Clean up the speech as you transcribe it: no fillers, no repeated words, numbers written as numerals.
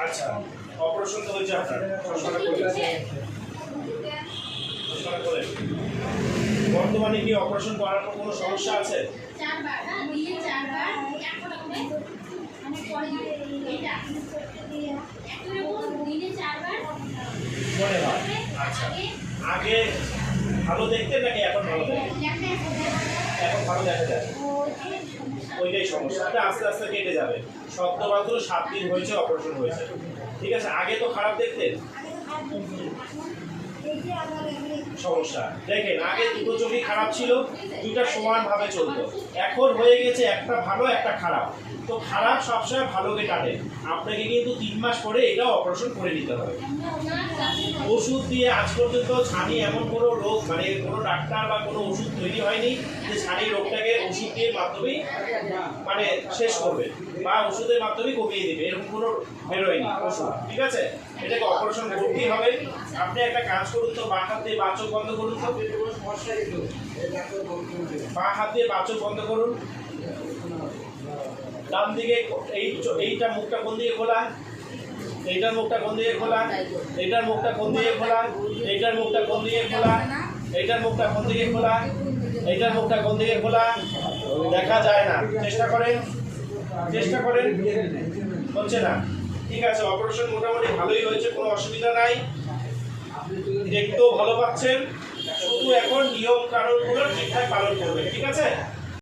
আচ্ছা, অপারেশন তো হয়েছে আপনার, বর্তমানে কি অপারেশন করানোর কোনো সমস্যা আছে? মনে হয় আচ্ছা, আগে ভালো দেখতে নাকি এখন ভালো দেখে? এখন ভালো দেখা যায়, ওইটাই সমস্যাটা আস্তে আস্তে কেটে যাবে। সদ্যমাত্র 7 দিন হয়েছে অপারেশন হয়েছে, ঠিক আছে। আগে তো খারাপ দেখতেন, সমস্যা দেখেন আগে দুটো চোখই খারাপ ছিল, দুইটা সমানভাবে চলতো। এখন হয়ে গেছে একটা ভালো একটা খারাপ। তো খারাপ সবসময় ভালোকে কাটে, আপনাকে কিন্তু 3 মাস পরে এটা অপারেশন করে নিতে হবে। ওষুধ দিয়ে আজ পর্যন্ত ছানি এমন কোনো রোগ, মানে কোনো ডাক্তার বা কোনো ওষুধ তৈরি হয়নি যে ছানি রোগটাকে ওষুধ দিয়ে মাধ্যমেই মানে শেষ করবে বা ওষুধের মাধ্যমে কমিয়ে দেবে, এরকম কোনো বেরোয়নি ওষুধ, ঠিক আছে। এটাকে অপারেশন করতেই হবে। আপনি একটা কাজ করুন তো, বাঁ হাত দিয়ে বাঁ চোখ বন্ধ করুন তো, বাঁ হাত দিয়ে বাঁ চোখ বন্ধ করুন। ডান দিকে এইটা মুখটা কোন দিকে খোলা, এইটার মুখটা কোন দিকে খোলা, এইটার মুখটা কোন দিকে খোলা, এইটার মুখটা কোন দিকে খোলা, এইটার মুখটা কোন দিকে খোলা, এইটার মুখটা কোন দিকে খোলা, দেখা যায় না। চেষ্টা করেন, চেষ্টা করেন, হচ্ছে না, ঠিক আছে। অপারেশন মোটামুটি ভালোই হয়েছে, কোনো অসুবিধা নাই, দেখতেও ভালো পাচ্ছেন। শুধু এখন নিয়ম কানুনগুলো ঠিকঠাক পালন করবেন, ঠিক আছে।